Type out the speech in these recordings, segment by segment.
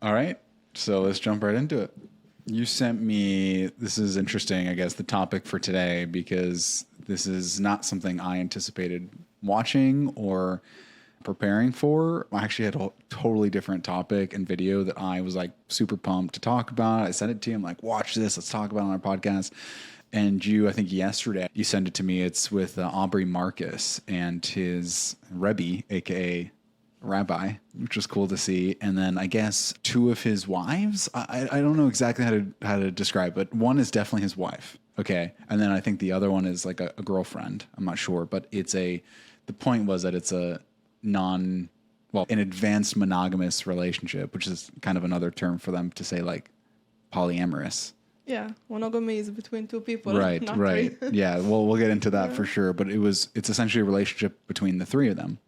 All right. So let's jump right into it. You sent me, this is interesting, I guess, the topic for today, because this is not something I anticipated watching or preparing for. I actually had a totally different topic and video that I was like super pumped to talk about. I sent it to you. I'm like, watch this. Let's talk about it on our podcast. And I think yesterday, you sent it to me. It's with Aubrey Marcus and his Rebbe, aka rabbi, which was cool to see. And then I guess two of his wives. I don't know exactly how to describe, but one is definitely his wife. Okay. And then I think the other one is like a girlfriend. I'm not sure, but the point was that it's an advanced monogamous relationship, which is kind of another term for them to say like polyamorous. Yeah, monogamy is between two people. Right, not right. three. Yeah, well, we'll get into that for sure. But it's essentially a relationship between the three of them,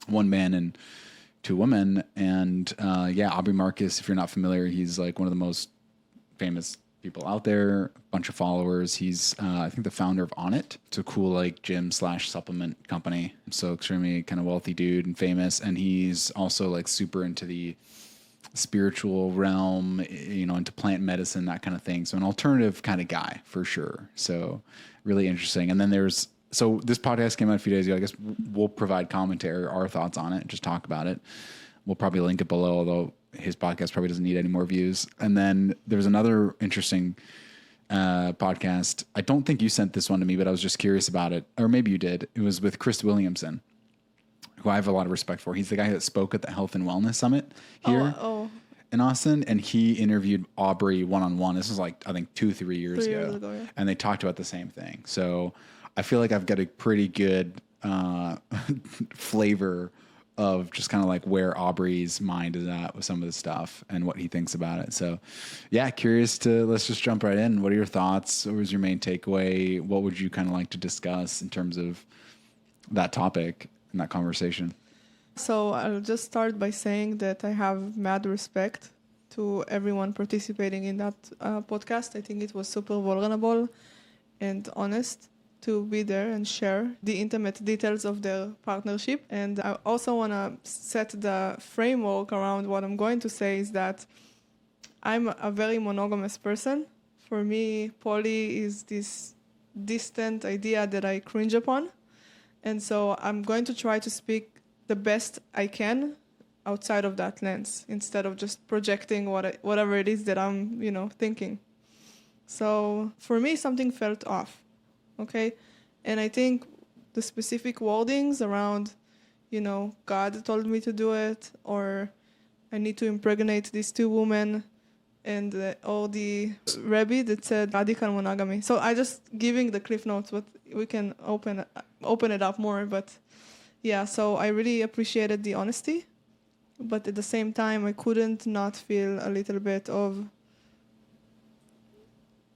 one man and two women. And Aubrey Marcus, if you're not familiar, he's like one of the most famous people out there, a bunch of followers. He's, I think, the founder of Onnit. It's a cool like gym/supplement company. So extremely kind of wealthy dude and famous. And he's also like super into the spiritual realm, into plant medicine, that kind of thing. So an alternative kind of guy for sure. So really interesting. And then this podcast came out a few days ago. I guess we'll provide commentary, our thoughts on it, just talk about it. We'll probably link it below, although his podcast probably doesn't need any more views. And then there's another interesting podcast. I don't think you sent this one to me, but I was just curious about it. Or maybe you did. It was with Chris Williamson, who I have a lot of respect for. He's the guy that spoke at the Health and Wellness Summit here in Austin, and he interviewed Aubrey one-on-one. This was like, I think 2-3 years ago. Yeah. And they talked about the same thing. So I feel like I've got a pretty good flavor of just kind of like where Aubrey's mind is at with some of the stuff and what he thinks about it. So yeah, let's just jump right in. What are your thoughts? What was your main takeaway? What would you kind of like to discuss in terms of that topic in that conversation? So I'll just start by saying that I have mad respect to everyone participating in that podcast. I think it was super vulnerable and honest to be there and share the intimate details of their partnership. And I also want to set the framework around what I'm going to say is that I'm a very monogamous person. For me, poly is this distant idea that I cringe upon. And so I'm going to try to speak the best I can outside of that lens instead of just projecting whatever it is that I'm, thinking. So for me, something felt off. Okay? And I think the specific wordings around, God told me to do it, or I need to impregnate these two women, and or the rabbi that said radical monogamy. So I just giving the cliff notes, but we can open it up more. But yeah, so I really appreciated the honesty, but at the same time, I couldn't not feel a little bit of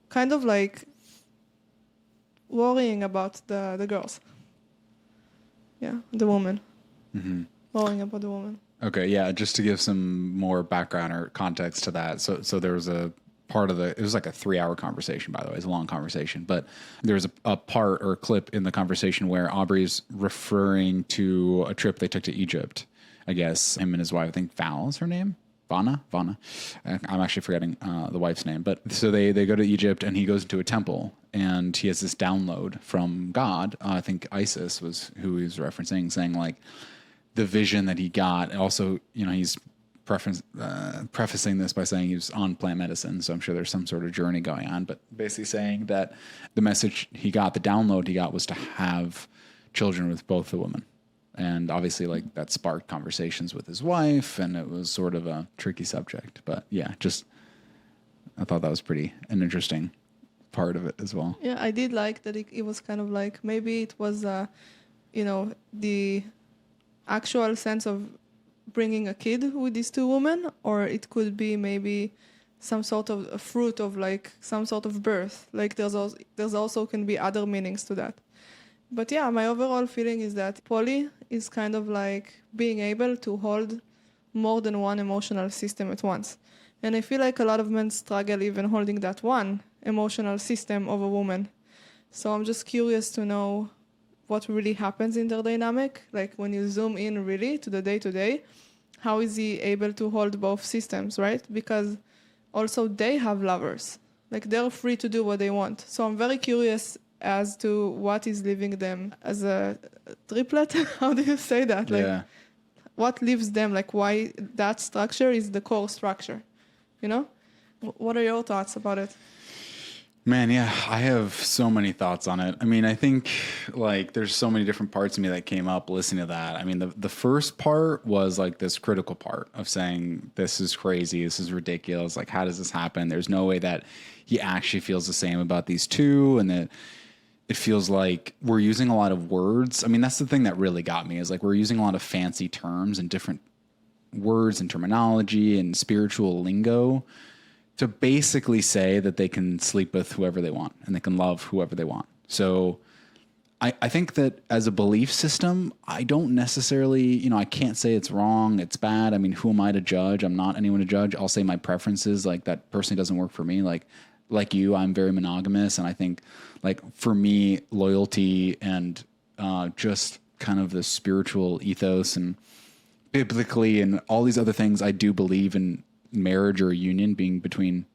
kind of like worrying about the girls. Yeah, the woman. Mm-hmm. Worrying about the woman. Okay, yeah, just to give some more background or context to that. So there was a part of it was like a 3-hour conversation, by the way. It's a long conversation, but there's a part or a clip in the conversation where Aubrey's referring to a trip they took to Egypt. I guess him and his wife, I think Val is her name. Vylana. I'm actually forgetting the wife's name. But so they go to Egypt, and he goes into a temple, and he has this download from God. I think Isis was who he was referencing, saying like the vision that he got. Also, he's prefacing this by saying he was on plant medicine, so I'm sure there's some sort of journey going on. But basically saying that the message he got, the download he got, was to have children with both the women. And obviously, like, that sparked conversations with his wife, and it was sort of a tricky subject. But yeah, I thought that was an interesting part of it as well. Yeah, I did like that it was kind of like, maybe it was, the actual sense of bringing a kid with these two women, or it could be maybe some sort of a fruit of like some sort of birth. Like there's also can be other meanings to that. But yeah, my overall feeling is that poly is kind of like being able to hold more than one emotional system at once. And I feel like a lot of men struggle even holding that one emotional system of a woman. So I'm just curious to know what really happens in their dynamic. Like when you zoom in really to the day-to-day, how is he able to hold both systems, right? Because also they have lovers. Like they're free to do what they want. So I'm very curious as to what is leaving them as a triplet. How do you say that? Like, Yeah. what leaves them? Like why that structure is the core structure, you know? What are your thoughts about it? Man, yeah, I have so many thoughts on it. I mean, I think like there's so many different parts of me that came up listening to that. I mean, the first part was like this critical part of saying, this is crazy, this is ridiculous. Like, how does this happen? There's no way that he actually feels the same about these two. And that it feels like we're using a lot of words. I mean, that's the thing that really got me is like, we're using a lot of fancy terms and different words and terminology and spiritual lingo to basically say that they can sleep with whoever they want and they can love whoever they want. So I think that as a belief system, I don't necessarily, you know, I can't say it's wrong, it's bad. I mean, who am I to judge? I'm not anyone to judge. I'll say my preferences, like that personally doesn't work for me. Like you, I'm very monogamous. And I think like for me, loyalty and just kind of the spiritual ethos and biblically and all these other things, I do believe in marriage or a union being between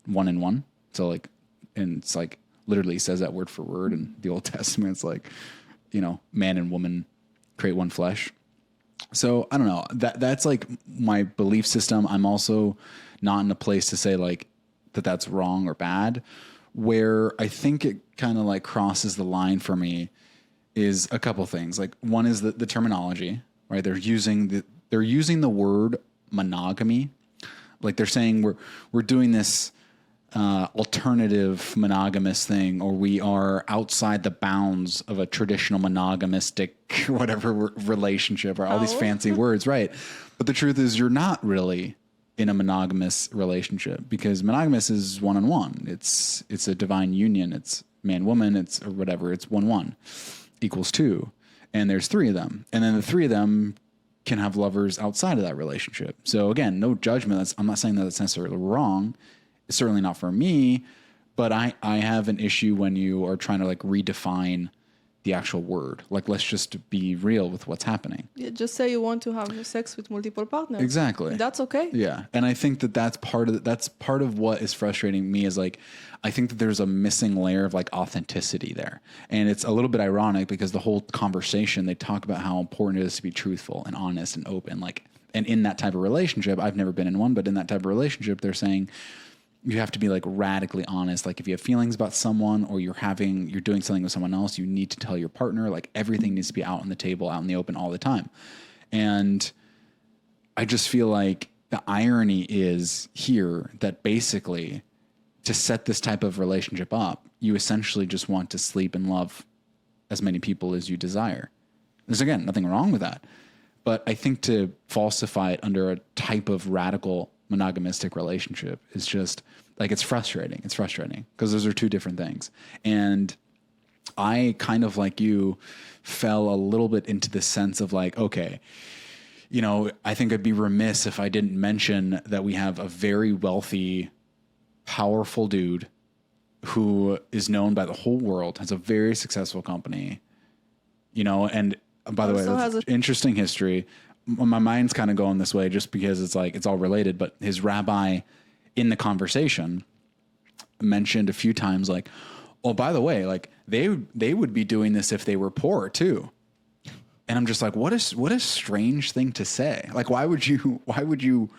one and one. So like, and it's like literally says that word for word in the Old Testament. It's like, you know, man and woman create one flesh. So I don't know, that's like my belief system. I'm also not in a place to say like that that's wrong or bad. Where I think it kind of like crosses the line for me is a couple things. Like one is the terminology, right? They're using the word monogamy. Like they're saying we're doing this alternative monogamous thing, or we are outside the bounds of a traditional monogamistic whatever relationship, or all these fancy words, right? But the truth is you're not really in a monogamous relationship, because monogamous is one-on-one. It's a divine union. It's man-woman. It's or whatever. It's 1-1 equals 2. And there's 3 of them. And then the 3 of them can have lovers outside of that relationship. So again, no judgment. I'm not saying that it's necessarily wrong. It's certainly not for me, but I have an issue when you are trying to like redefine the actual word. Like, let's just be real with what's happening. Yeah, just say you want to have sex with multiple partners. Exactly. That's okay. Yeah. And I think that's part of what is frustrating me is like, I think that there's a missing layer of like authenticity there. And it's a little bit ironic because the whole conversation, they talk about how important it is to be truthful and honest and open. Like, and in that type of relationship, I've never been in one, but in that type of relationship, they're saying you have to be like radically honest. Like if you have feelings about someone or you're doing something with someone else, you need to tell your partner. Like everything needs to be out on the table, out in the open all the time. And I just feel like the irony is here that basically to set this type of relationship up, you essentially just want to sleep and love as many people as you desire. There's again, nothing wrong with that. But I think to falsify it under a type of radical monogamistic relationship is just like, it's frustrating. It's frustrating because those are two different things. And I kind of like you fell a little bit into the sense of like, okay, you know, I think I'd be remiss if I didn't mention that we have a very wealthy, powerful dude who is known by the whole world, has a very successful company, you know, and by the way, that's interesting history. My mind's kind of going this way just because it's like, it's all related, but his rabbi in the conversation mentioned a few times like, oh, by the way, like they would be doing this if they were poor too. And I'm just like, what a strange thing to say. Like, why would you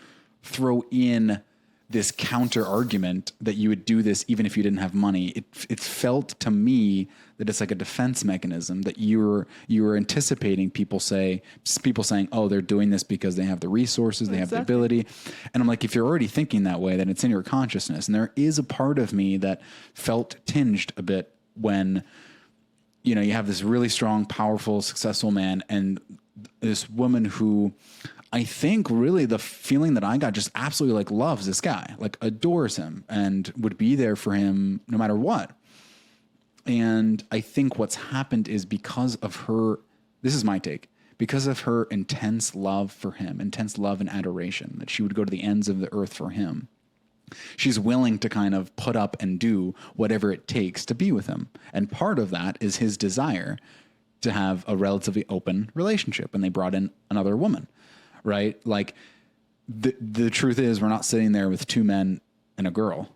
throw in this counter argument that you would do this even if you didn't have money? It felt to me that it's like a defense mechanism that you were anticipating people saying, oh, they're doing this because they have the resources, they have the ability. And I'm like, if you're already thinking that way, then it's in your consciousness. And there is a part of me that felt tinged a bit when, you know, you have this really strong, powerful, successful man and this woman who I think really the feeling that I got just absolutely like loves this guy, like adores him and would be there for him no matter what. And I think what's happened is because of her, this is my take, because of her intense love for him, intense love and adoration, that she would go to the ends of the earth for him. She's willing to kind of put up and do whatever it takes to be with him. And part of that is his desire to have a relatively open relationship. And they brought in another woman, right? Like the truth is we're not sitting there with two men and a girl,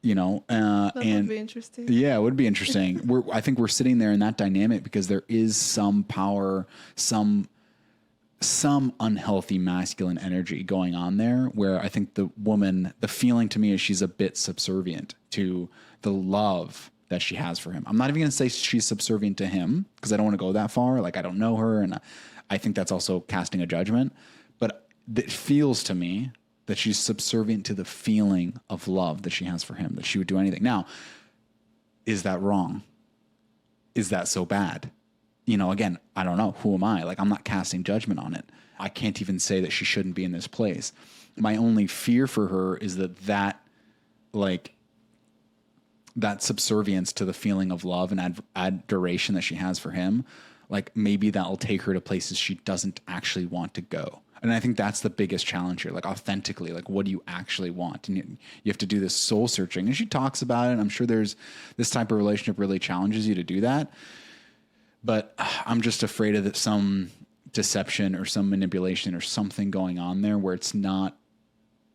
you know, That and would be interesting. yeah, it would be interesting. I think we're sitting there in that dynamic because there is some power, some unhealthy masculine energy going on there where I think the woman, the feeling to me is she's a bit subservient to the love that she has for him. I'm not even going to say she's subservient to him because I don't want to go that far. Like I don't know her. And I think that's also casting a judgment, but it feels to me that she's subservient to the feeling of love that she has for him, that she would do anything. Now, is that wrong? Is that so bad? You know, again, I don't know. Who am I? Like, I'm not casting judgment on it. I can't even say that she shouldn't be in this place. My only fear for her is that subservience to the feeling of love and adoration that she has for him, like maybe that'll take her to places she doesn't actually want to go. And I think that's the biggest challenge here. Like authentically, like what do you actually want? And you have to do this soul searching. And she talks about it. And I'm sure there's this type of relationship really challenges you to do that. But I'm just afraid of some deception or some manipulation or something going on there where it's not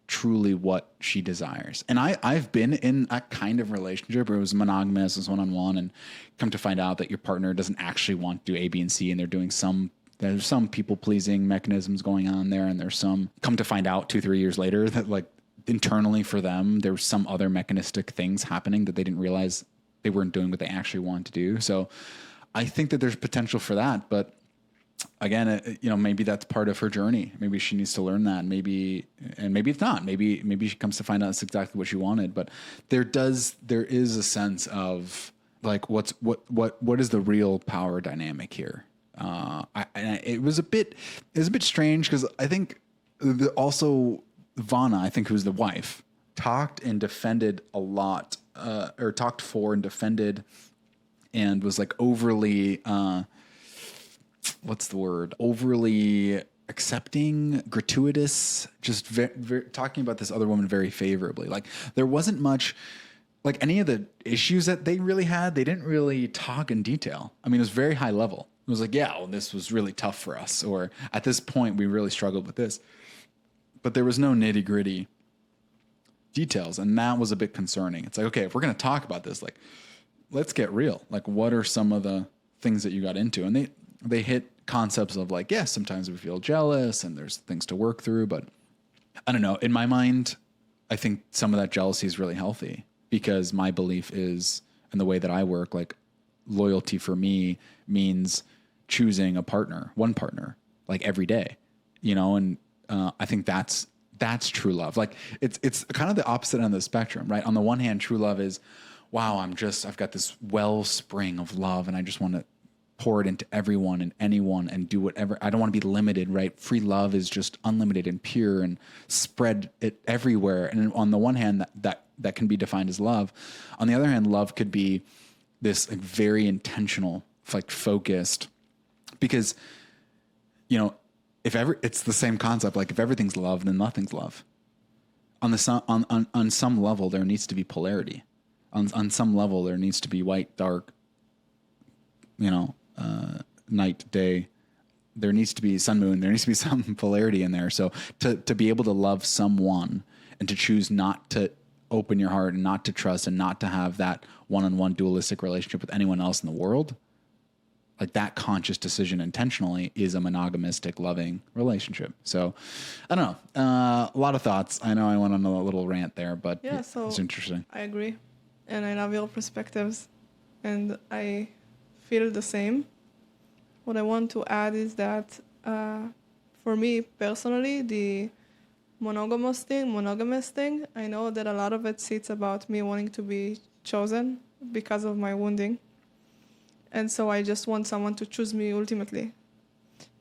truly what she desires. And I've been in a kind of relationship where it was monogamous, it was one-on-one, and come to find out that your partner doesn't actually want to do A, B, and C, and they're doing there's some people-pleasing mechanisms going on there, and there's some, come to find out 2-3 years later that like internally for them, there was some other mechanistic things happening that they didn't realize they weren't doing what they actually wanted to do. So I think that there's potential for that, but again, you know, maybe that's part of her journey. Maybe she needs to learn that. Maybe it's not. Maybe she comes to find out it's exactly what she wanted. But there is a sense of like, what is the real power dynamic here? It was a bit strange because I think also Vylana, I think who's the wife, talked and defended a lot, or talked for and defended, and was like overly, what's the word? Overly accepting, gratuitous, just talking about this other woman very favorably. Like there wasn't much, like any of the issues that they really had, they didn't really talk in detail. I mean, it was very high level. It was like, yeah, well, this was really tough for us, or at this point we really struggled with this. But there was no nitty gritty details, and that was a bit concerning. It's like, okay, if we're going to talk about this, like, let's get real. Like, what are some of the things that you got into? And they hit concepts of like, yes, sometimes we feel jealous and there's things to work through, but I don't know. In my mind, I think some of that jealousy is really healthy because my belief is, and the way that I work, like loyalty for me means choosing one partner, like every day, you know? And, I think that's true love. Like it's kind of the opposite end of the spectrum, right? On the one hand, true love is, wow, I've got this wellspring of love and I just want to pour it into everyone and anyone and do whatever. I don't want to be limited, right? Free love is just unlimited and pure and spread it everywhere. And on the one hand, that can be defined as love. On the other hand, love could be this like very intentional, like focused, because, you know, it's the same concept. Like if everything's love, then nothing's love. On some level, there needs to be polarity. On some level, there needs to be white, dark, you know, night, day. There needs to be sun, moon. There needs to be some polarity in there. So to be able to love someone and to choose not to open your heart and not to trust and not to have that one-on-one dualistic relationship with anyone else in the world, like that conscious decision intentionally is a monogamistic loving relationship. So I don't know. A lot of thoughts. I know I went on a little rant there, but yeah, so it's interesting. I agree. And I love your perspectives. And I feel the same. What I want to add is that for me personally, the monogamous thing, I know that a lot of it sits about me wanting to be chosen because of my wounding. And so I just want someone to choose me ultimately.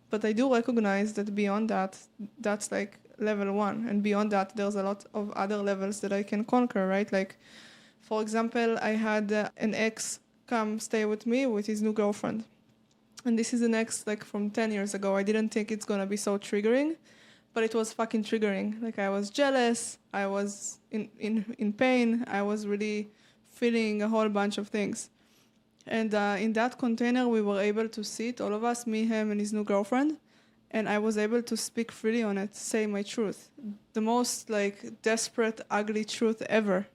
But I do recognize that beyond that, that's like level 1. And beyond that, there's a lot of other levels that I can conquer, right? Like, for example, I had an ex come stay with me with his new girlfriend. And this is an ex like from 10 years ago. I didn't think it's going to be so triggering, but it was fucking triggering. Like I was jealous. I was in pain. I was really feeling a whole bunch of things. And in that container, we were able to sit, all of us, me, him, and his new girlfriend. and I was able to speak freely on it, say my truth, the most like desperate, ugly truth ever.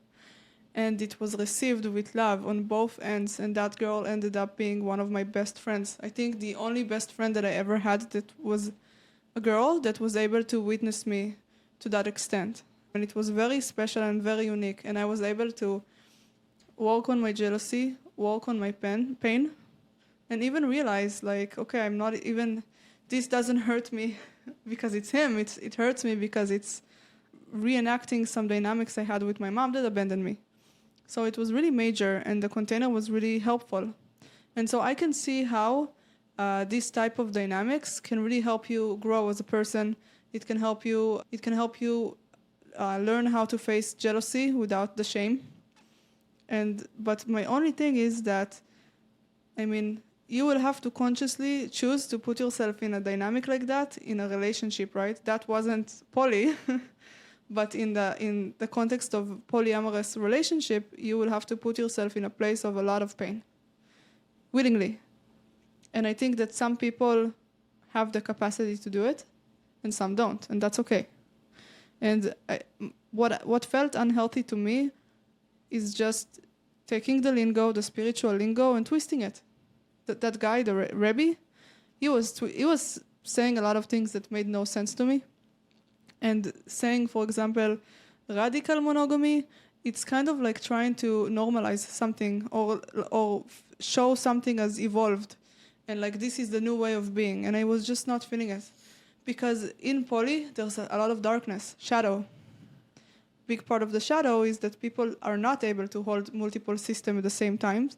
And it was received with love on both ends, and that girl ended up being one of my best friends. I think the only best friend that I ever had that was a girl that was able to witness me to that extent. And it was very special and very unique, and I was able to work on my jealousy, work on my pain, and even realize, like, okay, I'm not even, this doesn't hurt me because it's him, it hurts me because it's reenacting some dynamics I had with my mom that abandoned me. So it was really major, and the container was really helpful. And so I can see how this type of dynamics can really help you grow as a person. It can help you learn how to face jealousy without the shame. But my only thing is that, I mean, you will have to consciously choose to put yourself in a dynamic like that in a relationship, right? That wasn't poly. But in the context of polyamorous relationship, you will have to put yourself in a place of a lot of pain, willingly. And I think that some people have the capacity to do it, and some don't, and that's okay. And what felt unhealthy to me is just taking the lingo, the spiritual lingo, and twisting it. That guy, the rabbi, he was saying a lot of things that made no sense to me. And saying, for example, radical monogamy, it's kind of like trying to normalize something or show something as evolved. And like, this is the new way of being. And I was just not feeling it. Because in poly, there's a lot of darkness, shadow. Big part of the shadow is that people are not able to hold multiple systems at the same time.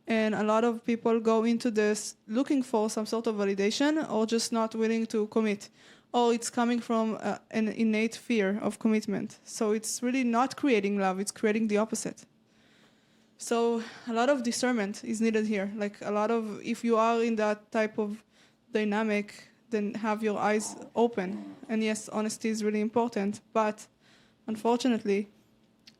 And a lot of people go into this looking for some sort of validation or just not willing to commit. Or it's coming from an innate fear of commitment. So it's really not creating love, it's creating the opposite. So a lot of discernment is needed here. Like a lot of, if you are in that type of dynamic, then have your eyes open. And yes, honesty is really important, but unfortunately,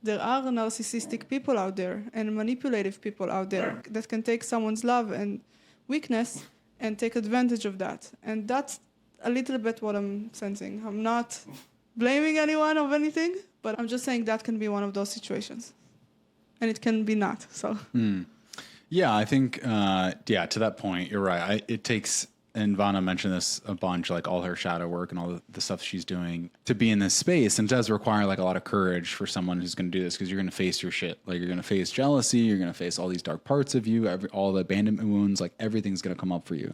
there are narcissistic people out there and manipulative people out there that can take someone's love and weakness and take advantage of that. And that's a little bit what I'm sensing. I'm not blaming anyone of anything, but I'm just saying that can be one of those situations. And it can be not, so. Yeah, I think, to that point, you're right. It takes, and Vylana mentioned this a bunch, like all her shadow work and all the stuff she's doing to be in this space. And it does require like a lot of courage for someone who's going to do this, because you're going to face your shit. Like you're going to face jealousy. You're going to face all these dark parts of you, all the abandonment wounds, like everything's going to come up for you.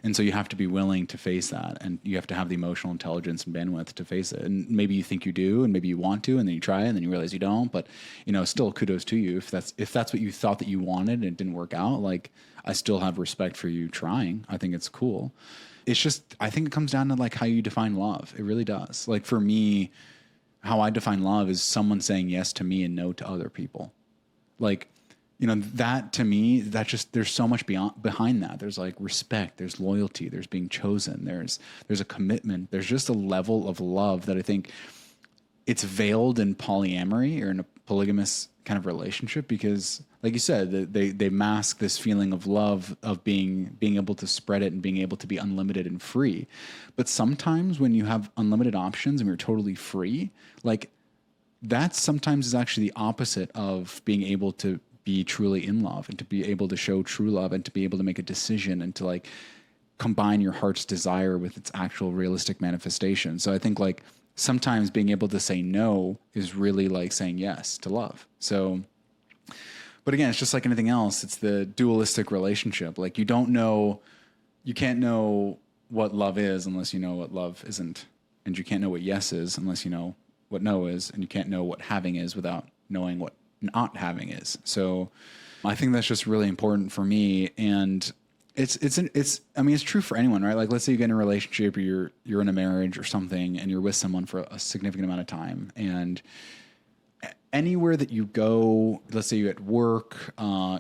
And so you have to be willing to face that. And you have to have the emotional intelligence and bandwidth to face it. And maybe you think you do, and maybe you want to, and then you try it, and then you realize you don't. But, you know, still kudos to you. If that's what you thought that you wanted and it didn't work out, like, I still have respect for you trying. I think it's cool. It's just, I think it comes down to like how you define love. It really does. Like for me, how I define love is someone saying yes to me and no to other people. Like, you know, that to me, that just, there's so much behind that. There's like respect, there's loyalty, there's being chosen, there's a commitment, there's just a level of love that I think it's veiled in polyamory or in a polygamous kind of relationship, because like you said, they mask this feeling of love, of being able to spread it and being able to be unlimited and free. But sometimes when you have unlimited options and you're totally free, like that sometimes is actually the opposite of being able to be truly in love and to be able to show true love and to be able to make a decision and to like combine your heart's desire with its actual realistic manifestation. So I think like sometimes being able to say no is really like saying yes to love. So, but again, it's just like anything else. It's the dualistic relationship. Like you can't know what love is unless you know what love isn't. And you can't know what yes is unless you know what no is. And you can't know what having is without knowing what not having is. So I think that's just really important for me. And it's true for anyone, right? Like let's say you get in a relationship or you're in a marriage or something and you're with someone for a significant amount of time, and anywhere that you go, let's say you're at work,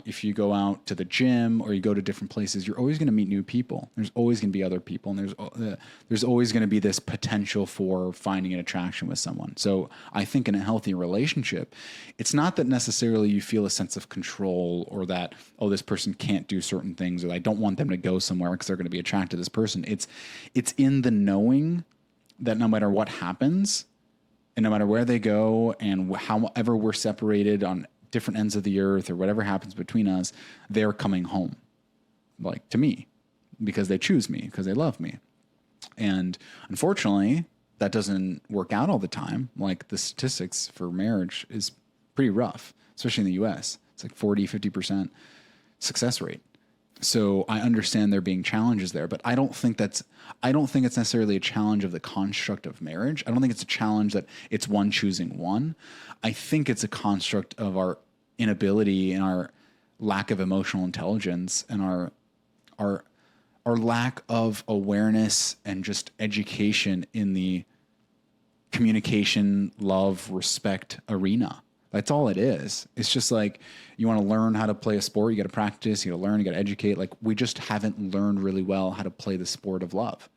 if you go out to the gym or you go to different places, you're always going to meet new people. There's always going to be other people, and there's always going to be this potential for finding an attraction with someone. So I think in a healthy relationship, it's not that necessarily you feel a sense of control or that, oh, this person can't do certain things, or I don't want them to go somewhere because they're going to be attracted to this person. It's in the knowing that no matter what happens, and no matter where they go and however we're separated on different ends of the earth or whatever happens between us, they're coming home, like to me, because they choose me, because they love me. And unfortunately, that doesn't work out all the time. Like the statistics for marriage is pretty rough, especially in the US. It's like 40-50% success rate. So I understand there being challenges there, but I don't think it's necessarily a challenge of the construct of marriage. I don't think it's a challenge that it's one choosing one. I think it's a construct of our inability and our lack of emotional intelligence and our lack of awareness and just education in the communication, love, respect arena. That's all it is. It's just like you want to learn how to play a sport, you got to practice, you got to learn, you got to educate. Like we just haven't learned really well how to play the sport of love.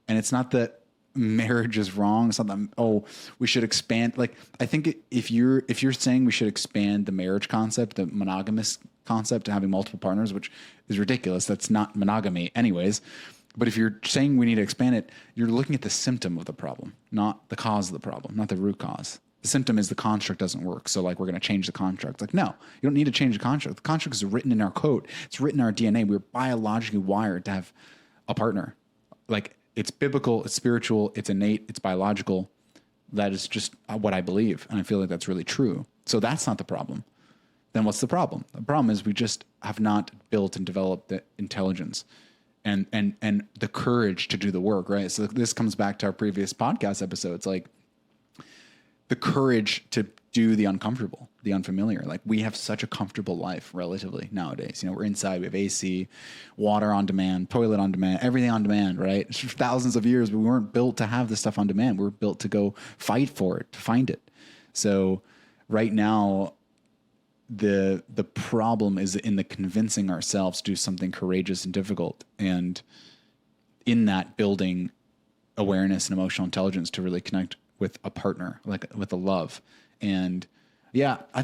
And it's not that marriage is wrong. It's not that, oh, we should expand. Like I think if you're saying we should expand the marriage concept, the monogamous concept to having multiple partners, which is ridiculous. That's not monogamy anyways. But if you're saying we need to expand it, you're looking at the symptom of the problem, not the cause of the problem, not the root cause. The symptom is the construct doesn't work. So like, we're going to change the construct. Like, no, you don't need to change the construct. The construct is written in our code. It's written in our DNA. We're biologically wired to have a partner. Like it's biblical, it's spiritual, it's innate, it's biological. That is just what I believe. And I feel like that's really true. So that's not the problem. Then what's the problem? The problem is we just have not built and developed the intelligence and the courage to do the work, right? So this comes back to our previous podcast episodes. Like, the courage to do the uncomfortable, the unfamiliar. Like we have such a comfortable life relatively nowadays. You know, we're inside, we have AC, water on demand, toilet on demand, everything on demand, right? It's for thousands of years, but we weren't built to have this stuff on demand. We were built to go fight for it, to find it. So right now, the problem is in the convincing ourselves to do something courageous and difficult. And in that, building awareness and emotional intelligence to really connect with a partner, like with a love. And yeah, I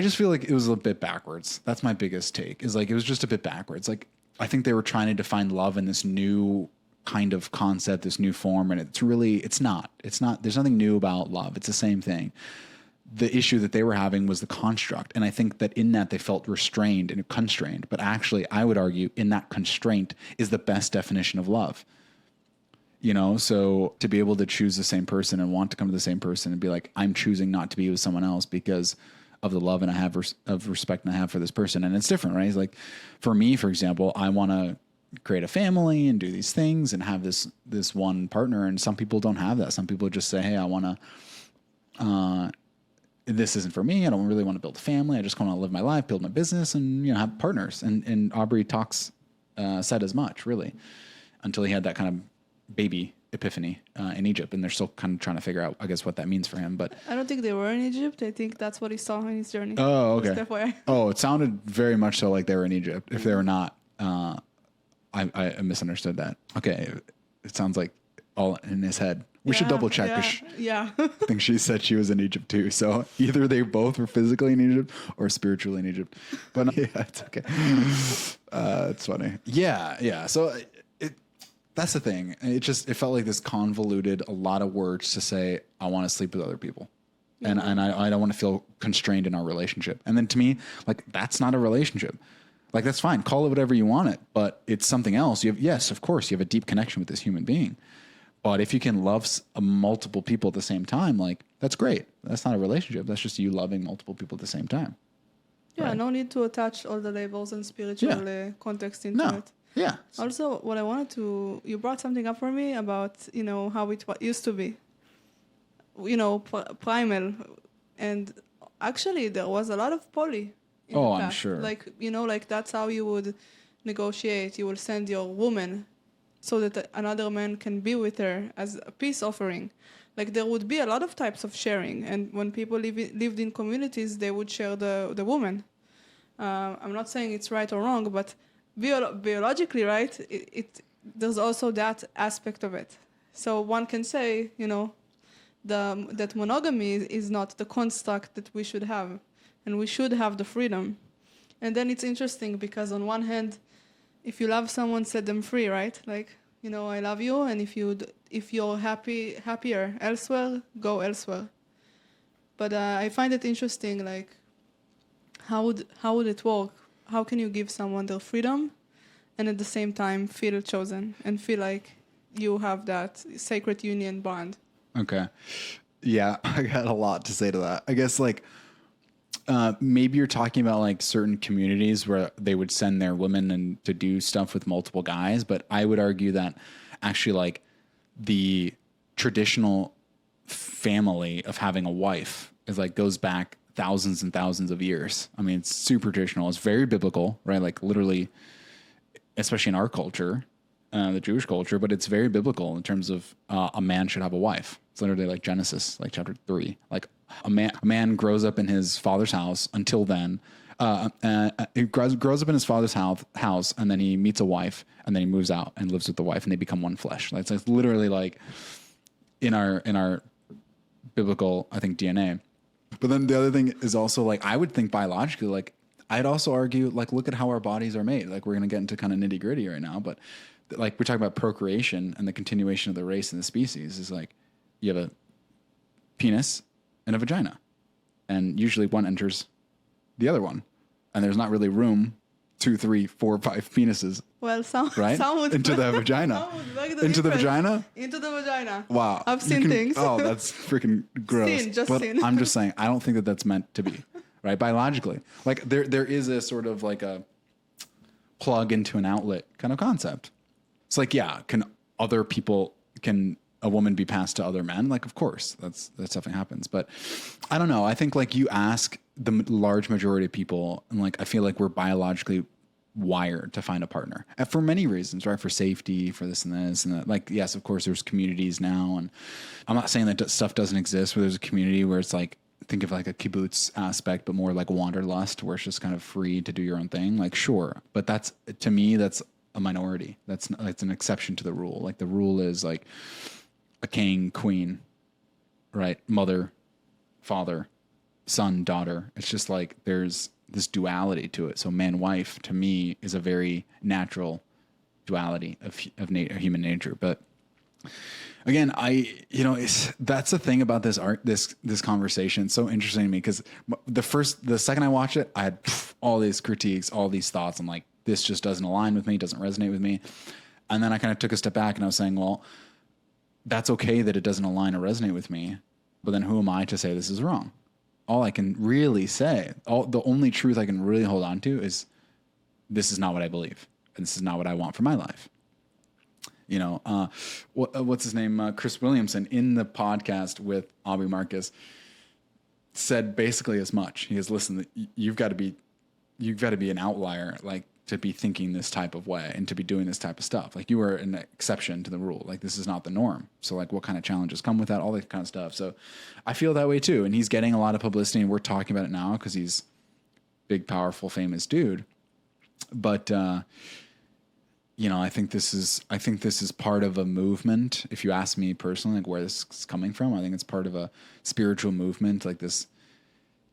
just feel like it was a bit backwards. That's my biggest take, is like, it was just a bit backwards. Like, I think they were trying to define love in this new kind of concept, this new form. And it's not, there's nothing new about love. It's the same thing. The issue that they were having was the construct. And I think that in that they felt restrained and constrained, but actually I would argue in that constraint is the best definition of love. You know, so to be able to choose the same person and want to come to the same person and be like, I'm choosing not to be with someone else because of the love and I have of respect and I have for this person. And it's different, right? It's like for me, for example, I want to create a family and do these things and have this one partner. And some people don't have that. Some people just say, hey, I want to, this isn't for me. I don't really want to build a family. I just want to live my life, build my business and, you know, have partners. And Aubrey said as much really until he had that kind of baby epiphany in Egypt, and they're still kind of trying to figure out, I guess, what that means for him. But I don't think they were in Egypt. I think that's what he saw in his journey. Oh, okay. Just FYI. Oh, it sounded very much so like they were in Egypt. If they were not, I misunderstood that. Okay, it sounds like all in his head. We should double check. Yeah. I think she said she was in Egypt too. So either they both were physically in Egypt or spiritually in Egypt. But yeah, it's okay. It's funny. Yeah. So that's the thing. It felt like this convoluted, a lot of words to say, I want to sleep with other people. And I don't want to feel constrained in our relationship. And then to me, like, that's not a relationship. Like, that's fine. Call it whatever you want it, but it's something else. Yes, of course, you have a deep connection with this human being. But if you can love multiple people at the same time, like, that's great. That's not a relationship. That's just you loving multiple people at the same time. Yeah, right? No need to attach all the labels and spiritual context into it. Yeah. Also, what I wanted you brought something up for me about, you know, how it used to be, you know, Primal. And actually, there was a lot of poly. I'm sure. Like, you know, like that's how you would negotiate. You will send your woman so that another man can be with her as a peace offering. Like there would be a lot of types of sharing, and when people lived in communities, they would share the woman. I'm not saying it's right or wrong, but biologically, right, there's also that aspect of it. So one can say, that monogamy is not the construct that we should have, and we should have the freedom. And then it's interesting because on one hand, if you love someone, set them free, right? Like, I love you, and if you're happier elsewhere, go elsewhere. But I find it interesting, like, how would it work? How can you give someone their freedom and at the same time feel chosen and feel like you have that sacred union bond? Okay. Yeah, I got a lot to say to that. I guess like maybe you're talking about like certain communities where they would send their women and to do stuff with multiple guys, but I would argue that actually like the traditional family of having a wife is like goes back thousands and thousands of years. I mean, it's super traditional. It's very biblical, right? Like literally, especially in our culture, the Jewish culture, but it's very biblical in terms of a man should have a wife. It's literally like Genesis, like chapter 3. Like a man grows up in his father's house until then. He grows up in his father's house, and then he meets a wife, and then he moves out and lives with the wife, and they become one flesh. Like, it's literally like in our biblical, I think, DNA. But then the other thing is also like, I would think biologically, like I'd also argue, like, look at how our bodies are made. Like we're going to get into kind of nitty gritty right now, but like we're talking about procreation and the continuation of the race and the species is like, you have a penis and a vagina, and usually one enters the other one, and there's not really room 2, 3, 4, 5 penises. Well, some would into the vagina. Into the vagina. Into the vagina. Wow, I've seen things. Oh, that's freaking gross. Seen. I'm just saying, I don't think that that's meant to be, right? Biologically, like there is a sort of like a plug into an outlet kind of concept. It's like, yeah, can a woman be passed to other men? Like, of course, that's definitely happens. But I don't know. I think like you ask the large majority of people, and like I feel like we're biologically wired to find a partner, and for many reasons, right? For safety, for this and this and that. Like, yes, of course, there's communities now, and I'm not saying that stuff doesn't exist. Where there's a community where it's like, think of like a kibbutz aspect, but more like wanderlust, where it's just kind of free to do your own thing. Like, sure, but that's, to me, that's a minority. That's an exception to the rule. Like the rule is like a king, queen, right? Mother, father, son, daughter. It's just like there's this duality to it. So man, wife, to me, is a very natural duality of human nature. But again, that's the thing about this conversation. It's so interesting to me because the second I watched it, I had all these critiques, all these thoughts. I'm like, this just doesn't align with me, doesn't resonate with me. And then I kind of took a step back and I was saying, well, that's okay that it doesn't align or resonate with me, but then who am I to say this is wrong? All I can really say, the only truth I can really hold on to is this is not what I believe, and this is not what I want for my life. What's his name? Chris Williamson in the podcast with Aubrey Marcus said basically as much. He goes, listen, you've got to be an outlier, like, to be thinking this type of way and to be doing this type of stuff. Like, you are an exception to the rule. Like, this is not the norm. So like, what kind of challenges come with that? All that kind of stuff. So I feel that way too. And he's getting a lot of publicity, and we're talking about it now because he's big, powerful, famous dude. But, I think this is part of a movement. If you ask me personally, like where this is coming from, I think it's part of a spiritual movement, like this,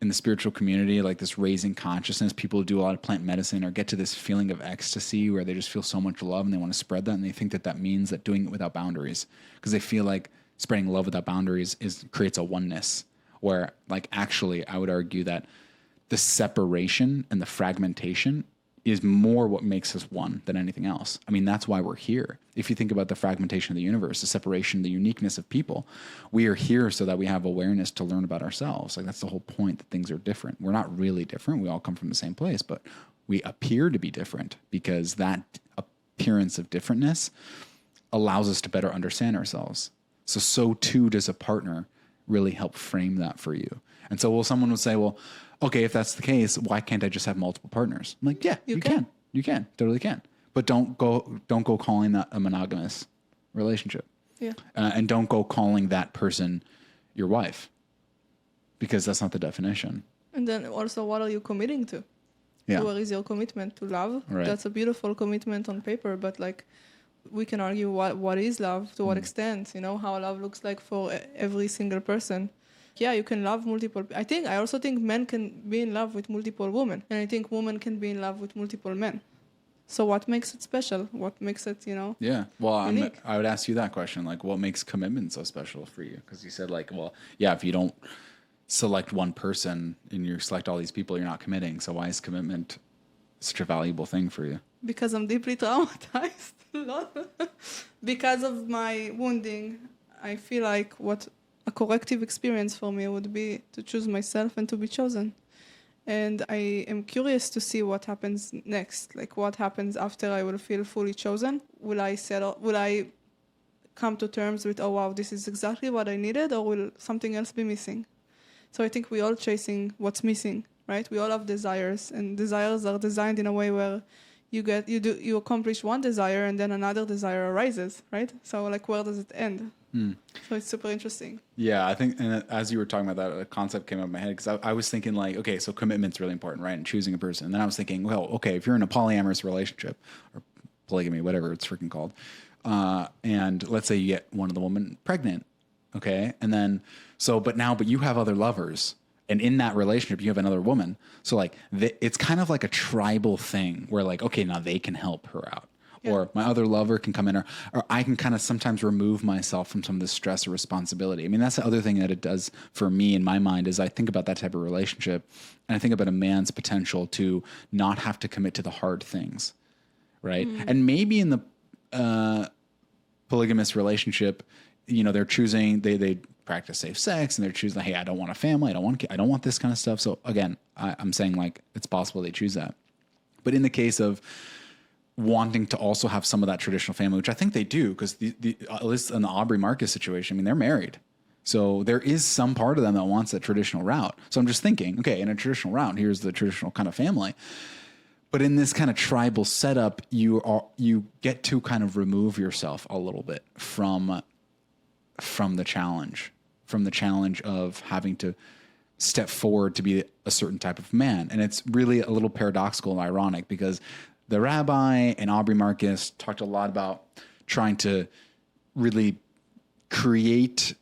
in the spiritual community, like this raising consciousness. People do a lot of plant medicine or get to this feeling of ecstasy where they just feel so much love and they want to spread that. And they think that means that doing it without boundaries, because they feel like spreading love without boundaries creates a oneness, where like, actually, I would argue that the separation and the fragmentation is more what makes us one than anything else. I mean, that's why we're here. If you think about the fragmentation of the universe, the separation, the uniqueness of people, we are here so that we have awareness to learn about ourselves. Like, that's the whole point, that things are different. We're not really different. We all come from the same place, but we appear to be different because that appearance of differentness allows us to better understand ourselves. So too does a partner really help frame that for you. And so, someone would say, well, okay, if that's the case, why can't I just have multiple partners? I'm like, yeah, you can. You can. Totally can. But don't go calling that a monogamous relationship. Yeah. And don't go calling that person your wife, because that's not the definition. And then also, what are you committing to? Yeah. Where is your commitment to love? Right. That's a beautiful commitment on paper, but like, we can argue what is love, to what extent, you know, how love looks like for every single person. Yeah, you can love multiple. I also think men can be in love with multiple women, and I think women can be in love with multiple men. So what makes it special? What makes it, you know? Yeah. Well, unique? I would ask you that question, like, what makes commitment so special for you? Because you said, like, well, yeah, if you don't select one person and you select all these people, you're not committing. So why is commitment such a valuable thing for you? Because I'm deeply traumatized. Because of my wounding, I feel like what a corrective experience for me would be to choose myself and to be chosen. And I am curious to see what happens next. Like, what happens after I will feel fully chosen? Will I settle? Will I come to terms with, oh, wow, this is exactly what I needed, or will something else be missing? So I think we're all chasing what's missing, right? We all have desires, and desires are designed in a way where you accomplish one desire and then another desire arises, right? So like, where does it end? So it's super interesting. Yeah, I think, and as you were talking about that, a concept came up in my head, because I was thinking, like, okay, so commitment's really important, right? And choosing a person. And then I was thinking, well, okay, if you're in a polyamorous relationship or polygamy, whatever it's freaking called, and let's say you get one of the women pregnant, okay, and then but you have other lovers, and in that relationship you have another woman, so like it's kind of like a tribal thing where, like, okay, now they can help her out. Yeah. Or my other lover can come in, or I can kind of sometimes remove myself from some of the stress or responsibility. I mean, that's the other thing that it does for me in my mind, is I think about that type of relationship, and I think about a man's potential to not have to commit to the hard things, right? And maybe in the polygamous relationship, you know, they're choosing, they practice safe sex, and they're choosing, hey, I don't want a family, I don't want this kind of stuff. So again, I'm saying, like, it's possible they choose that. But in the case of wanting to also have some of that traditional family, which I think they do, because at least in the Aubrey Marcus situation, I mean, they're married. So there is some part of them that wants that traditional route. So I'm just thinking, okay, in a traditional route, here's the traditional kind of family. But in this kind of tribal setup, you get to kind of remove yourself a little bit from the challenge of having to step forward to be a certain type of man. And it's really a little paradoxical and ironic, because the rabbi and Aubrey Marcus talked a lot about trying to really create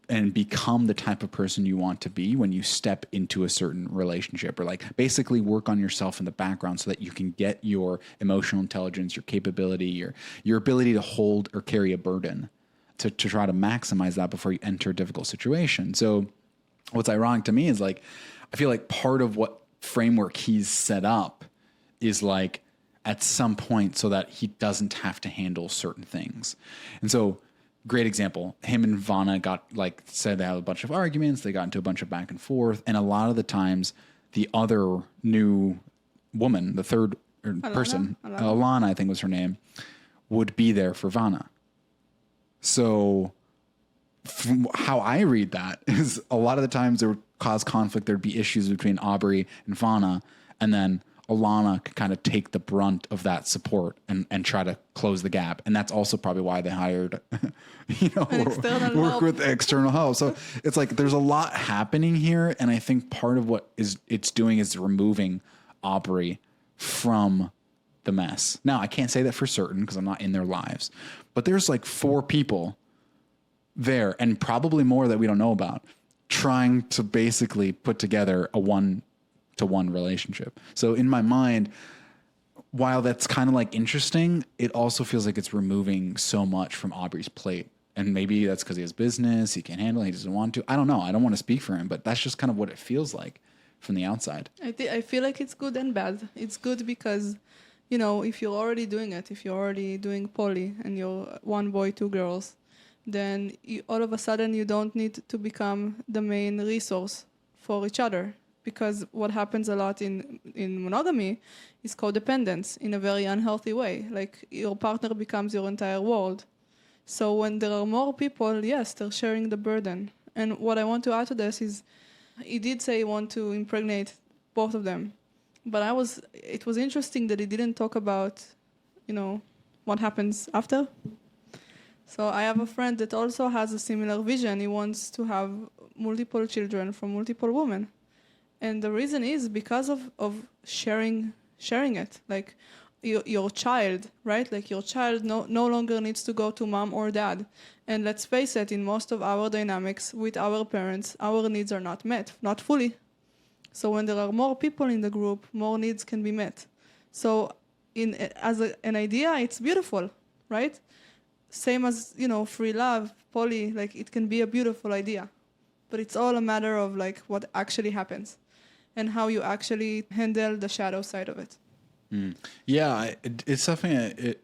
and become the type of person you want to be when you step into a certain relationship, or like basically work on yourself in the background so that you can get your emotional intelligence, your capability, your ability to hold or carry a burden, to try to maximize that before you enter a difficult situation. So what's ironic to me is, like, I feel like part of what framework he's set up is, like, at some point, so that he doesn't have to handle certain things. And so, great example, him and Vylana said they had a bunch of arguments, they got into a bunch of back and forth, and a lot of the times the other new woman, the third person, Alana, I think was her name, would be there for Vylana. So from how I read that is, a lot of the times there would cause conflict, there'd be issues between Aubrey and Vylana, and then Alana could kind of take the brunt of that support and try to close the gap. And that's also probably why they hired, work with external help. So it's like, there's a lot happening here. And I think part of what it's doing is removing Aubrey from the mess. Now, I can't say that for certain because I'm not in their lives, but there's like 4 people there, and probably more that we don't know about, trying to basically put together a one-to-one relationship. So in my mind, while that's kind of like interesting, it also feels like it's removing so much from Aubrey's plate. And maybe that's because he has business, he can't handle it, he doesn't want to. I don't know. I don't want to speak for him, but that's just kind of what it feels like from the outside. I feel like it's good and bad. It's good because, you know, if you're already doing it, if you're already doing poly and you're 1 boy, 2 girls, then all of a sudden you don't need to become the main resource for each other. Because what happens a lot in monogamy is codependence in a very unhealthy way. Like, your partner becomes your entire world. So when there are more people, yes, they're sharing the burden. And what I want to add to this is, he did say he wanted to impregnate both of them. But it was interesting that he didn't talk about what happens after. So I have a friend that also has a similar vision. He wants to have multiple children from multiple women. And the reason is because of sharing it. Like your child, right? Like your child no longer needs to go to mom or dad. And let's face it, in most of our dynamics with our parents, our needs are not met, not fully. So when there are more people in the group, more needs can be met. So an idea, it's beautiful, right? Same as, free love, poly, like it can be a beautiful idea. But it's all a matter of like what actually happens and how you actually handle the shadow side of it. Yeah, it's definitely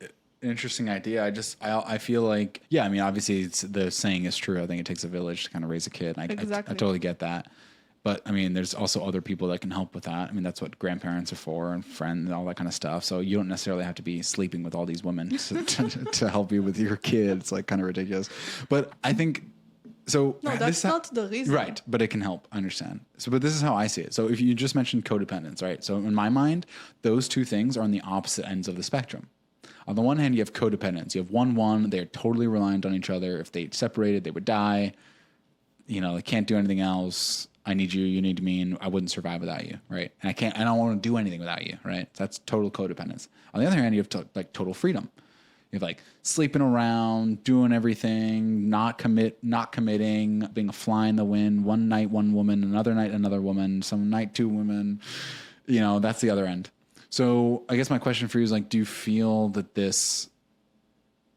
an interesting idea. I feel like, yeah, I mean, obviously the saying is true. I think it takes a village to kind of raise a kid. I totally get that. But I mean, there's also other people that can help with that. I mean, that's what grandparents are for, and friends and all that kind of stuff. So you don't necessarily have to be sleeping with all these women to help you with your kid. It's like kind of ridiculous. But I think, so. No, that's not the reason. Right. But it can help. I understand. So, but this is how I see it. So if you just mentioned codependence, right? So in my mind, those two things are on the opposite ends of the spectrum. On the one hand, you have codependence. You have one, they're totally reliant on each other. If they separated, they would die. They can't do anything else. I need you, you need me, and I wouldn't survive without you, right? And I don't want to do anything without you, right? That's total codependence. On the other hand, you have total freedom. You have like sleeping around, doing everything, not committing, being a fly in the wind. One night, one woman, another night, another woman, some night, two women. That's the other end. So I guess my question for you is like, do you feel that this,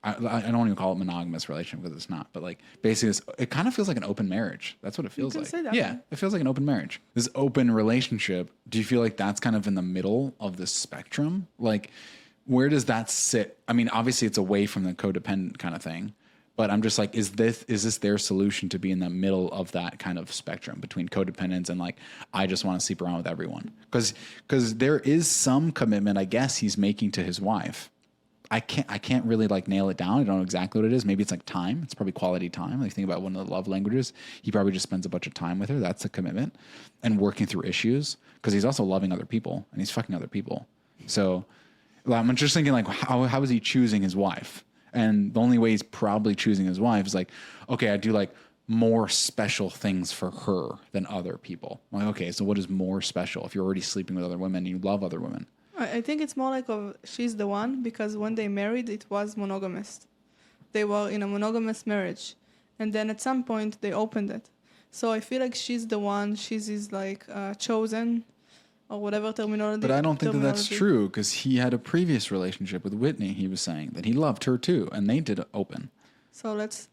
I don't even call it monogamous relationship because it's not, but like basically it kind of feels like an open marriage. That's what it feels like. Say that, yeah, it feels like an open marriage. This open relationship, do you feel like that's kind of in the middle of the spectrum? Like, where does that sit? I mean, obviously it's away from the codependent kind of thing, but I'm just like, is this their solution to be in the middle of that kind of spectrum between codependence and like, I just want to sleep around with everyone? Because there is some commitment, I guess, he's making to his wife. I can't really like nail it down. I don't know exactly what it is. Maybe it's like time. It's probably quality time. Like think about one of the love languages. He probably just spends a bunch of time with her. That's a commitment, and working through issues, because he's also loving other people and he's fucking other people. So I'm just thinking like, how is he choosing his wife? And the only way he's probably choosing his wife is like, okay, I do like more special things for her than other people. I'm like, okay, so what is more special if you're already sleeping with other women and you love other women? I think it's more like she's the one, because when they married, it was monogamous. They were in a monogamous marriage. And then at some point, they opened it. So I feel like she's the one, she's like chosen, or whatever terminology. But I don't think that's true, because he had a previous relationship with Whitney, he was saying, that he loved her too, and they did open. So let's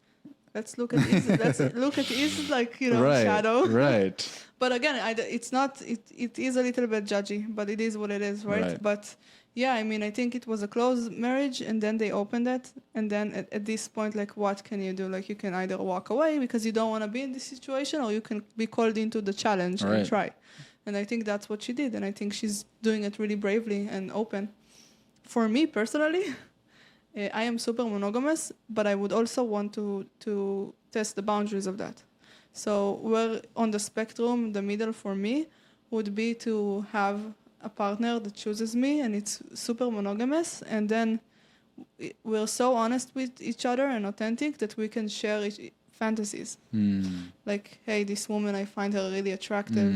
look at his like, right, shadow. Right. But again, it's not. It is a little bit judgy, but it is what it is, right? But yeah, I mean, I think it was a closed marriage, and then they opened it, and then at this point, like, what can you do? Like, you can either walk away because you don't want to be in this situation, or you can be called into the challenge and try. And I think that's what she did, and I think she's doing it really bravely and open. For me personally, I am super monogamous, but I would also want to test the boundaries of that. So where on the spectrum, the middle for me would be to have a partner that chooses me and it's super monogamous, and then we're so honest with each other and authentic that we can share fantasies. Like, hey, this woman, I find her really attractive.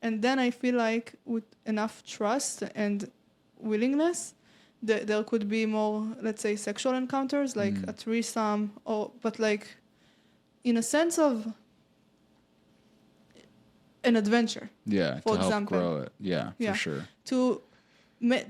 And then I feel like with enough trust and willingness, there could be more, let's say, sexual encounters, like a threesome, but like in a sense of an adventure. Yeah, for to example. Help grow it. Yeah, for sure. To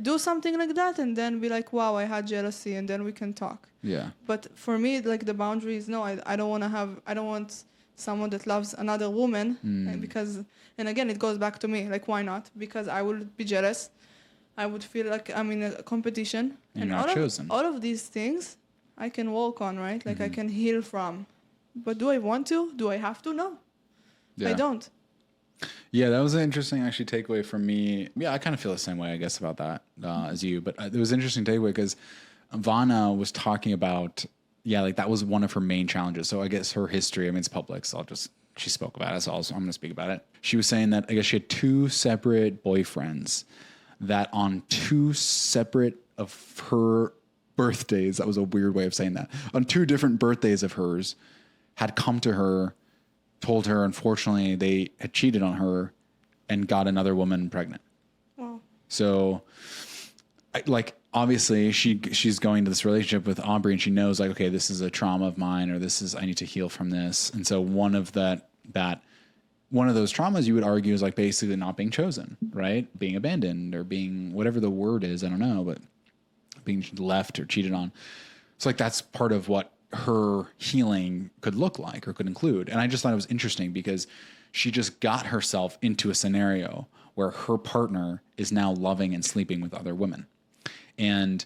do something like that and then be like, wow, I had jealousy, and then we can talk. Yeah. But for me, like, the boundary is no, I don't want someone that loves another woman, because, and again, it goes back to me, like, why not? Because I would be jealous. I would feel like I'm in a competition. And not chosen. All of these things I can work on, right? Like, I can heal from. But do I want to? Do I have to? No. Yeah. I don't. Yeah, that was an interesting actually takeaway for me. Yeah, I kind of feel the same way, I guess, about that as you. But it was an interesting takeaway because Vylana was talking about, like that was one of her main challenges. So I guess her history, I mean, it's public, so she spoke about it, so I'm going to speak about it. She was saying that I guess she had two separate boyfriends that on two separate of her birthdays, that was a weird way of saying that, on 2 different birthdays of hers, had come to her, told her, unfortunately, they had cheated on her and got another woman pregnant. Wow. So, obviously, she's going to this relationship with Aubrey, and she knows, like, okay, this is a trauma of mine, or I need to heal from this. And so one of those traumas, you would argue, is like basically not being chosen, right? Being abandoned, or being whatever the word is, I don't know, but being left or cheated on. So, like, that's part of what her healing could look like or could include. And I just thought it was interesting because she just got herself into a scenario where her partner is now loving and sleeping with other women. And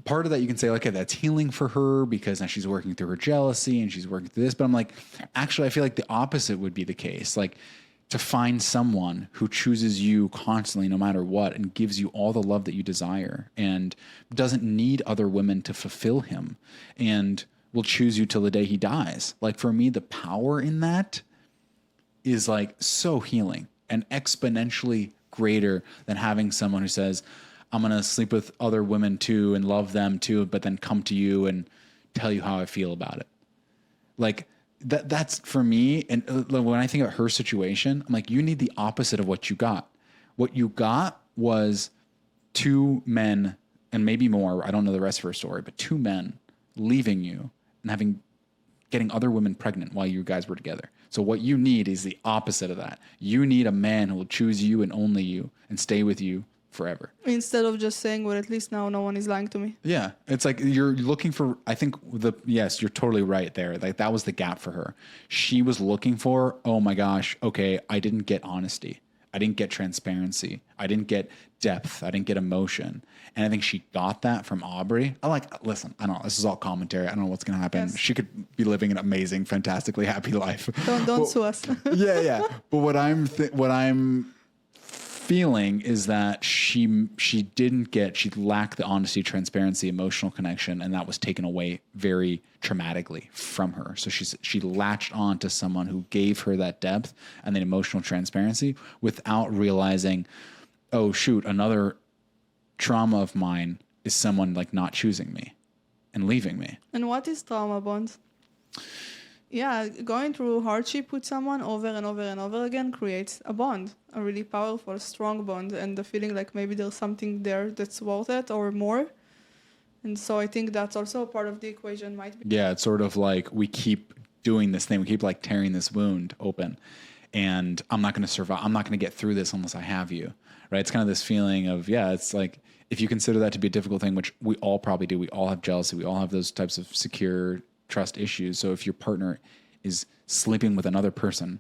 part of that, you can say, okay, that's healing for her because now she's working through her jealousy and she's working through this. But I'm like, actually, I feel like the opposite would be the case. Like, to find someone who chooses you constantly, no matter what, and gives you all the love that you desire and doesn't need other women to fulfill him and will choose you till the day he dies. Like, for me, the power in that is like so healing and exponentially greater than having someone who says, I'm going to sleep with other women too and love them too, but then come to you and tell you how I feel about it. Like, that's for me. And when I think of her situation, I'm like, you need the opposite of what you got. What you got was 2 men, and maybe more, I don't know the rest of her story, but 2 men leaving you and getting other women pregnant while you guys were together. So what you need is the opposite of that. You need a man who will choose you and only you and stay with you forever. Instead of just saying, well, at least now no one is lying to me. Yeah. It's like you're looking for, I think yes, you're totally right there. Like, that was the gap for her. She was looking for, oh my gosh, okay, I didn't get honesty. I didn't get transparency. I didn't get depth. I didn't get emotion. And I think she got that from Aubrey. Listen, I don't know. This is all commentary. I don't know what's going to happen. Yes. She could be living an amazing, fantastically happy life. Don't sue us. Yeah. But what I'm feeling is that she lacked the honesty, transparency, emotional connection, and that was taken away very traumatically from her. So she latched on to someone who gave her that depth and the emotional transparency without realizing, oh shoot, another trauma of mine is someone like not choosing me and leaving me. And what is trauma bond? Yeah, going through hardship with someone over and over and over again creates a bond, a really powerful, strong bond, and the feeling like maybe there's something there that's worth it or more. And so I think that's also a part of the equation might be. Yeah, it's sort of like we keep doing this thing. We keep like tearing this wound open. And I'm not going to survive. I'm not going to get through this unless I have you. Right? It's kind of this feeling of, yeah, it's like if you consider that to be a difficult thing, which we all probably do. We all have jealousy. We all have those types of secure trust issues. So if your partner is sleeping with another person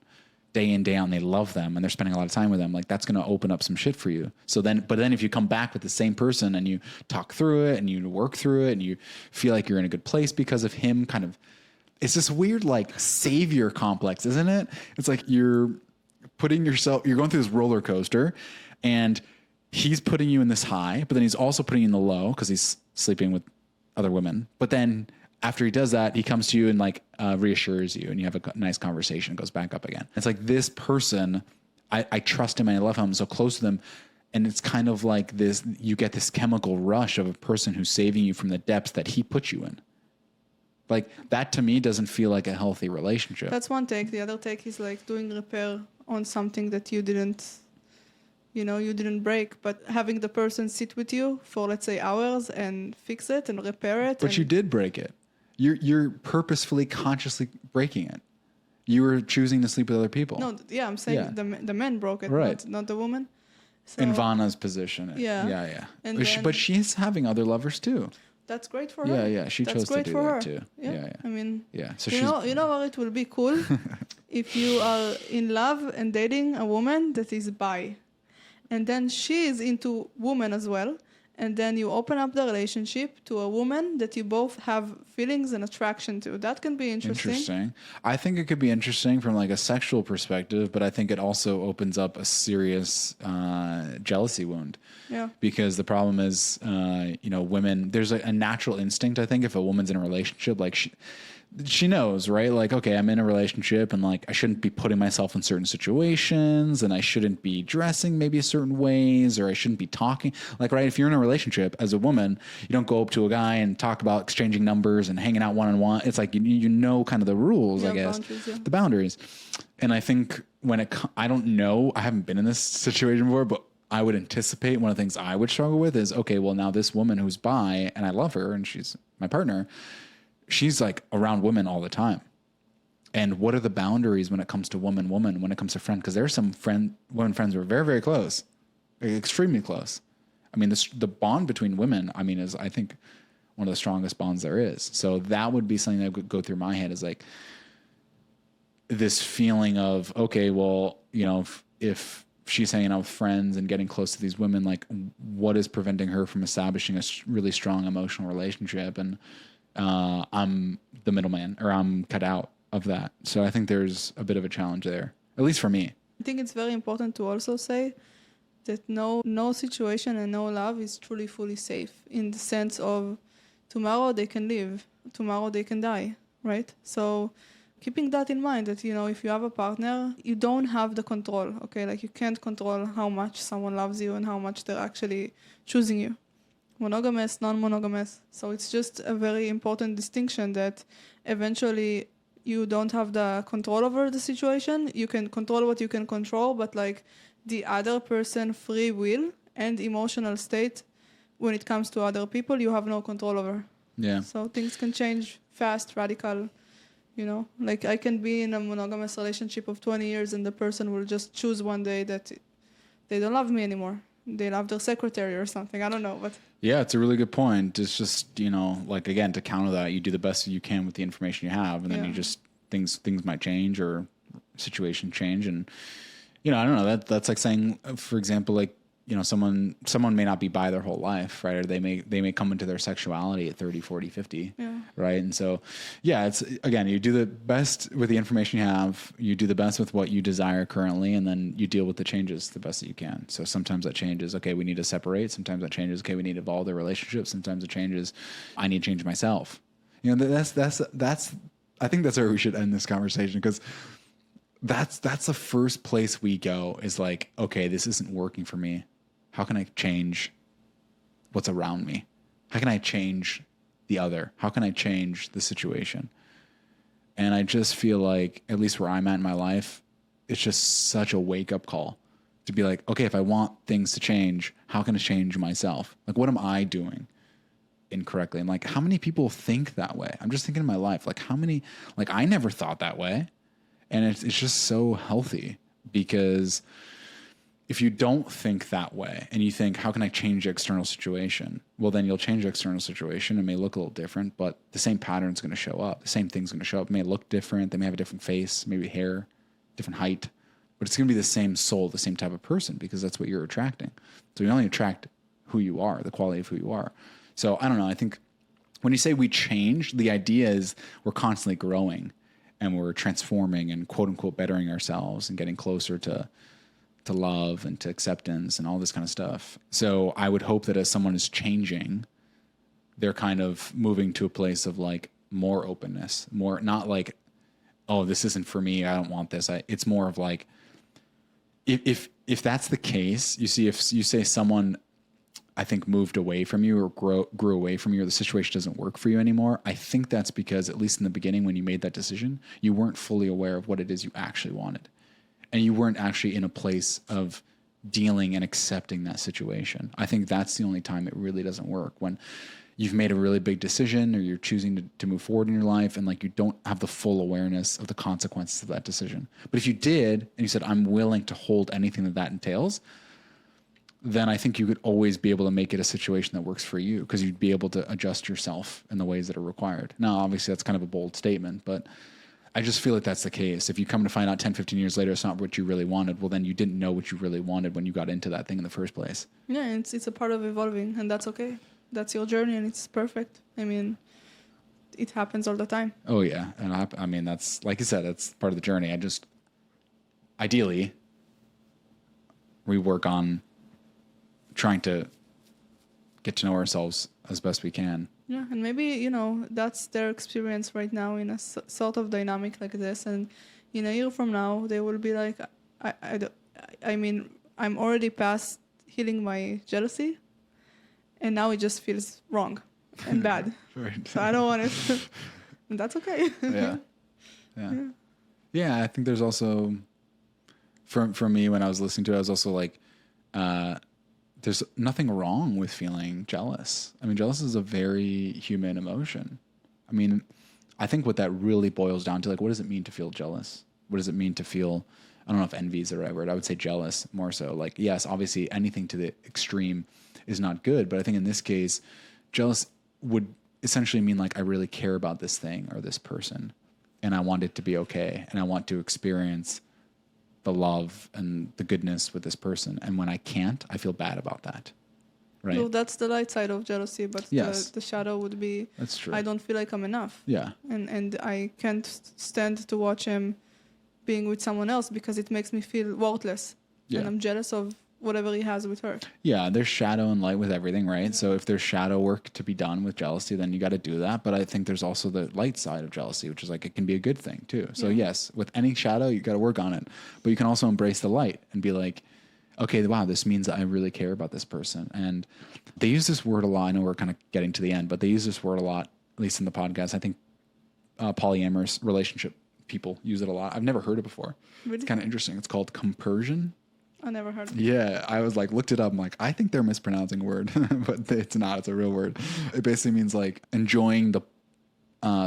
day in, day out, and they love them and they're spending a lot of time with them, like that's going to open up some shit for you. So then, but then if you come back with the same person and you talk through it and you work through it and you feel like you're in a good place because of him, kind of, it's this weird like savior complex, isn't it? It's like you're going through this roller coaster and he's putting you in this high, but then he's also putting you in the low because he's sleeping with other women. But then after he does that, he comes to you and like reassures you and you have a nice conversation, goes back up again. It's like this person, I trust him and I love him, I'm so close to them. And it's kind of like this, you get this chemical rush of a person who's saving you from the depths that he put you in. Like that to me doesn't feel like a healthy relationship. That's one take. The other take is like doing repair on something that you didn't break, but having the person sit with you for, let's say, hours and fix it and repair it. But you did break it. You're purposefully, consciously breaking it. You were choosing to sleep with other people. No, yeah, I'm saying the man broke it, right. not the woman. So, in Vana's position. Yeah. But she's having other lovers too. That's great for her. Yeah. She chose to do that too. Yeah. I mean, So you know what? It will be cool if you are in love and dating a woman that is bi, and then she is into women as well. And then you open up the relationship to a woman that you both have feelings and attraction to. That can be interesting. I think it could be interesting from like a sexual perspective, but I think it also opens up a serious jealousy wound. Yeah. Because the problem is, women, there's a natural instinct, I think, if a woman's in a relationship, like she knows, right? Like, okay, I'm in a relationship and like I shouldn't be putting myself in certain situations and I shouldn't be dressing maybe certain ways or I shouldn't be talking. Like, right, if you're in a relationship as a woman, you don't go up to a guy and talk about exchanging numbers and hanging out one-on-one. It's like, you know, kind of the rules, I guess, the boundaries. And I think I don't know, I haven't been in this situation before, but I would anticipate one of the things I would struggle with is, okay, well now this woman who's bi and I love her and she's my partner, she's like around women all the time. And what are the boundaries when it comes to woman, when it comes to friend? Because there are some women friends who are very, very close, extremely close. I mean, the bond between women, I mean, is I think one of the strongest bonds there is. So that would be something that would go through my head is like this feeling of, okay, well, you know, if she's hanging out with friends and getting close to these women, like what is preventing her from establishing a really strong emotional relationship? And I'm the middleman or I'm cut out of that. So I think there's a bit of a challenge there, at least for me. I think it's very important to also say that no situation and no love is truly fully safe in the sense of tomorrow they can live, tomorrow they can die, right? So keeping that in mind that, you know, if you have a partner, you don't have the control, okay? Like you can't control how much someone loves you and how much they're actually choosing you. Monogamous, non-monogamous. So it's just a very important distinction that eventually you don't have the control over the situation. You can control what you can control, but like the other person free will and emotional state when it comes to other people, you have no control over. Yeah. So things can change fast, radical. You know, like I can be in a monogamous relationship of 20 years and the person will just choose one day that they don't love me anymore. They love their secretary or something. I don't know, but yeah, it's a really good point. It's just, you know, like again, to counter that, you do the best you can with the information you have, and then you just things might change or situation change, and you know, I don't know. That's like saying, for example, like, you know, someone may not be bi their whole life, right? Or they may come into their sexuality at 30, 40, 50, right? And so, yeah, it's, again, you do the best with the information you have, you do the best with what you desire currently, and then you deal with the changes the best that you can. So sometimes that changes, okay, we need to separate. Sometimes that changes, okay, we need to evolve the relationship. Sometimes it changes, I need to change myself. You know, that's, I think that's where we should end this conversation, because that's the first place we go is like, okay, this isn't working for me. How can I change what's around me? How can I change the other? How can I change the situation? And I just feel like, at least where I'm at in my life, it's just such a wake-up call to be like, okay, if I want things to change, how can I change myself? Like, what am I doing incorrectly? And like, how many people think that way? I'm just thinking in my life, like how many, like I never thought that way. And it's just so healthy, because if you don't think that way and you think, how can I change the external situation? Well, then you'll change the external situation. It may look a little different, but the same pattern's going to show up. The same thing's going to show up. It may look different. They may have a different face, maybe hair, different height, but it's going to be the same soul, the same type of person, because that's what you're attracting. So you only attract who you are, the quality of who you are. So I don't know. I think when you say we change, the idea is we're constantly growing and we're transforming and quote unquote bettering ourselves and getting closer to love and to acceptance and all this kind of stuff. So I would hope that as someone is changing, they're kind of moving to a place of like more openness, more, not like, oh, this isn't for me, I don't want this. It's more of like, if that's the case, you see, if you say someone, I think, moved away from you or grew away from you, or the situation doesn't work for you anymore, I think that's because, at least in the beginning when you made that decision, you weren't fully aware of what it is you actually wanted. And you weren't actually in a place of dealing and accepting that situation. I think that's the only time it really doesn't work, when you've made a really big decision or you're choosing to move forward in your life and like you don't have the full awareness of the consequences of that decision. But if you did, and you said, I'm willing to hold anything that entails, then I think you could always be able to make it a situation that works for you, because you'd be able to adjust yourself in the ways that are required. Now, obviously that's kind of a bold statement, but I just feel like that's the case. If you come to find out 10, 15 years later it's not what you really wanted, well, then you didn't know what you really wanted when you got into that thing in the first place. Yeah, it's a part of evolving, and that's okay. That's your journey, and it's perfect. I mean, it happens all the time. Oh, yeah. And I mean, that's, like you said, that's part of the journey. Ideally, we work on trying to get to know ourselves as best we can Yeah, and maybe, you know, that's their experience right now in a sort of dynamic like this. And in a year from now, they will be like, I mean, I'm already past healing my jealousy, and now it just feels wrong and bad. Right. So I don't want it. And that's okay. Yeah, I think there's also, for me, when I was listening to it, I was also like, there's nothing wrong with feeling jealous. I mean, jealous is a very human emotion. I mean, I think what that really boils down to, like, what does it mean to feel jealous? What does it mean to feel, I don't know if envy is the right word. I would say jealous more so. Like, yes, obviously anything to the extreme is not good. But I think in this case, jealous would essentially mean like, I really care about this thing or this person, and I want it to be okay. And I want to experience the love and the goodness with this person. And when I can't, I feel bad about that. Right. No, that's the light side of jealousy, but yes. the shadow would be, that's true. I don't feel like I'm enough. Yeah. And I can't stand to watch him being with someone else because it makes me feel worthless. Yeah. And I'm jealous of whatever he has with her. Yeah, there's shadow and light with everything, right? Yeah. So if there's shadow work to be done with jealousy, then you got to do that. But I think there's also the light side of jealousy, which is like, it can be a good thing too. So yes, with any shadow, you got to work on it. But you can also embrace the light and be like, okay, wow, this means that I really care about this person. And they use this word a lot. I know we're kind of getting to the end, but they use this word a lot, at least in the podcast. I think polyamorous relationship people use it a lot. I've never heard it before. Really? It's kind of interesting. It's called compersion. I never heard of it. Yeah, I was like, looked it up. I'm like, I think they're mispronouncing a word, but it's not. It's a real word. It basically means like enjoying the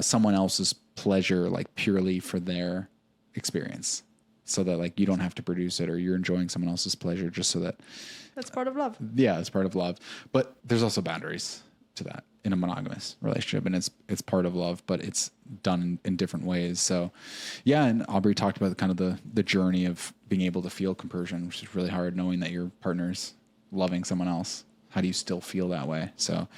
someone else's pleasure, like purely for their experience, so that like you don't have to produce it, or you're enjoying someone else's pleasure just so that. That's part of love. Yeah, it's part of love. But there's also boundaries to that in a monogamous relationship, and it's part of love, but it's done in different ways. So yeah, and Aubrey talked about kind of the journey of being able to feel compersion, which is really hard, knowing that your partner's loving someone else. How do you still feel that way? So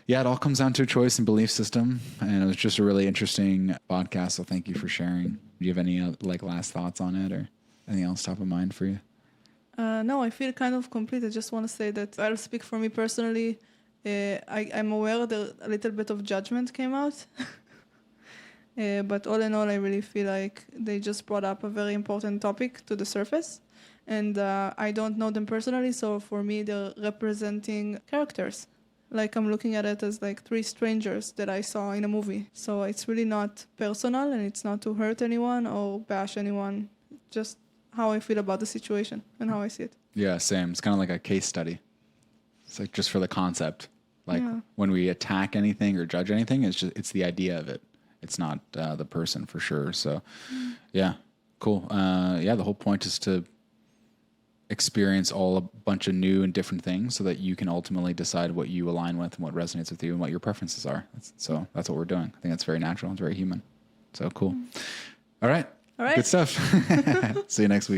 yeah, it all comes down to a choice and belief system, and it was just a really interesting podcast, so thank you for sharing. Do you have any like last thoughts on it, or anything else top of mind for you? No, I feel kind of complete. I just want to say that I'll speak for me personally. I'm aware that a little bit of judgment came out. But all in all, I really feel like they just brought up a very important topic to the surface. And I don't know them personally, so for me, they're representing characters. Like I'm looking at it as like three strangers that I saw in a movie. So it's really not personal, and it's not to hurt anyone or bash anyone. Just how I feel about the situation and how I see it. Yeah, same. It's kind of like a case study. It's like just for the concept. Like when we attack anything or judge anything, it's the idea of it. It's not the person for sure. So yeah, cool. The whole point is to experience a bunch of new and different things so that you can ultimately decide what you align with and what resonates with you and what your preferences are. So that's what we're doing. I think that's very natural. It's very human. So cool. All right. Good stuff. See you next week.